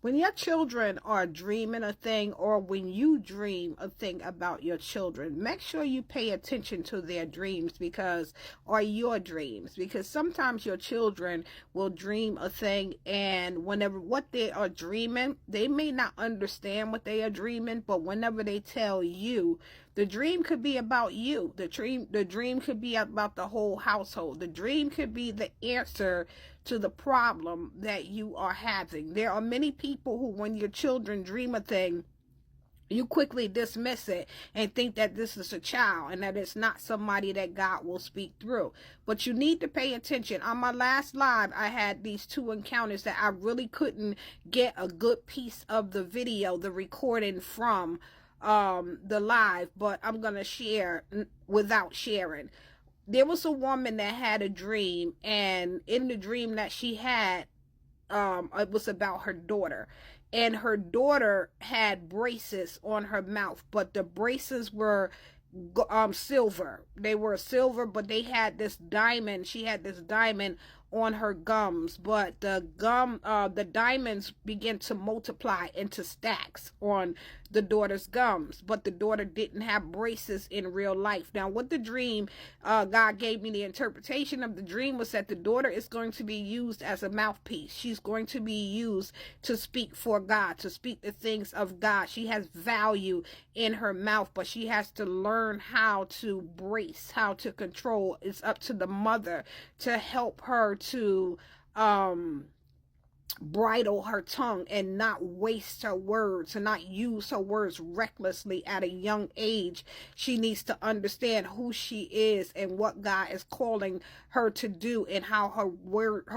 When your children are dreaming a thing, or when you dream a thing about your children, make sure you pay attention to their dreams, because, or your dreams, because sometimes your children will dream a thing, and whenever what they are dreaming, they may not understand what they are dreaming, but whenever they tell you, the dream could be about you. The dream could be about the whole household. The dream could be the answer to the problem that you are having. There are many people who, when your children dream a thing, you quickly dismiss it and think that this is a child and that it's not somebody that God will speak through. But you need to pay attention. On my last live, I had these two encounters that I really couldn't get a good piece of the video, the recording from the live, but I'm going to share without sharing. There was a woman that had a dream, and in the dream that she had, it was about her daughter, and her daughter had braces on her mouth, but the braces were silver. They were silver, but they had this diamond. She had this diamond on her gums, but the diamonds began to multiply into stacks on the daughter's gums, but the daughter didn't have braces in real life. Now, what the dream, God gave me the interpretation of the dream, was that the daughter is going to be used as a mouthpiece. She's going to be used to speak for God, to speak the things of God. She has value in her mouth, but she has to learn how to brace, how to control. It's up to the mother to help her to bridle her tongue and not waste her words and not use her words recklessly at a young age. She needs to understand who she is and what God is calling her to do, and how her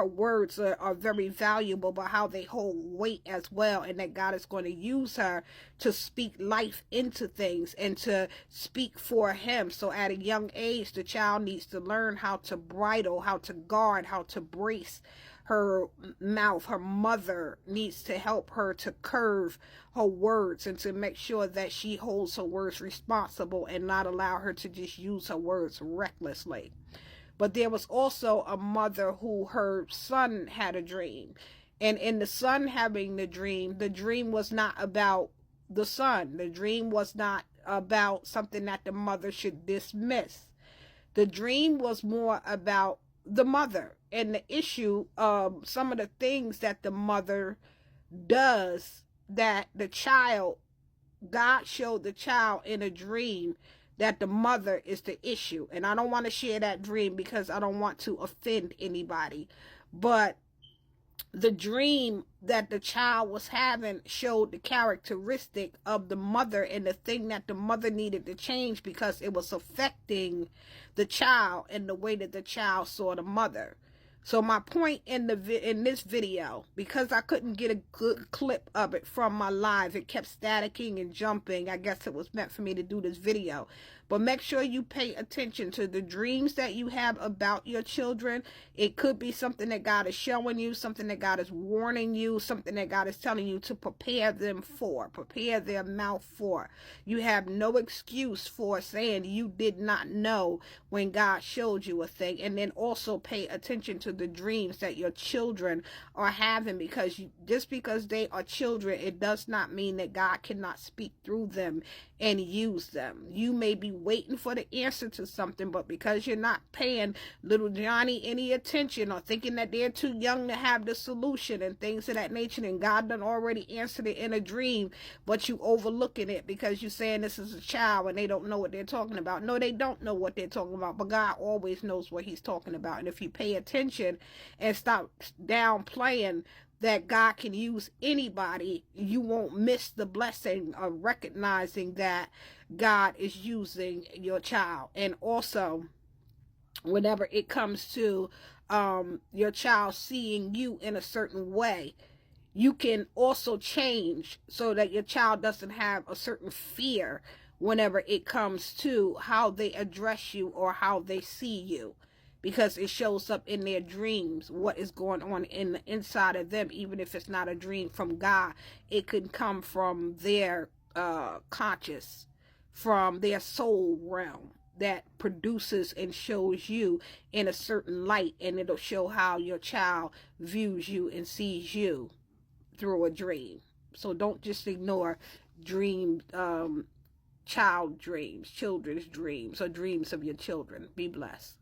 words are very valuable, but how they hold weight as well, and that God is going to use her to speak life into things and to speak for him. So at a young age, the child needs to learn how to bridle, how to guard, how to brace her mouth. Her mother needs to help her to curve her words and to make sure that she holds her words responsible and not allow her to just use her words recklessly. But there was also a mother who, her son had a dream, and in the son having the dream was not about the son. The dream was not about something that the mother should dismiss. The dream was more about the mother and the issue of some of the things that the mother does, that the child, God showed the child in a dream that the mother is the issue. And I don't want to share that dream because I don't want to offend anybody, but the dream that the child was having showed the characteristic of the mother and the thing that the mother needed to change, because it was affecting the child and the way that the child saw the mother. So my point in this video, because I couldn't get a good clip of it from my live, it kept staticking and jumping. I guess it was meant for me to do this video. But make sure you pay attention to the dreams that you have about your children. It could be something that God is showing you, something that God is warning you, something that God is telling you to prepare them for, prepare their mouth for. You have no excuse for saying you did not know when God showed you a thing. And then also pay attention to the dreams that your children are having, because just because they are children, it does not mean that God cannot speak through them and use them. You may be waiting for the answer to something, but because you're not paying little Johnny any attention, or thinking that they're too young to have the solution and things of that nature, and God done already answered it in a dream, but you overlooking it because you're saying this is a child and they don't know what they're talking about. No, they don't know what they're talking about, but God always knows what he's talking about. And if you pay attention and stop downplaying that God can use anybody, you won't miss the blessing of recognizing that God is using your child. And also, whenever it comes to your child seeing you in a certain way, you can also change so that your child doesn't have a certain fear whenever it comes to how they address you or how they see you, because it shows up in their dreams what is going on in the inside of them. Even if it's not a dream from God, it could come from their conscious, from their soul realm, that produces and shows you in a certain light, and it'll show how your child views you and sees you. through a dream. So don't just ignore dream, child dreams, children's dreams, or dreams of your children. Be blessed.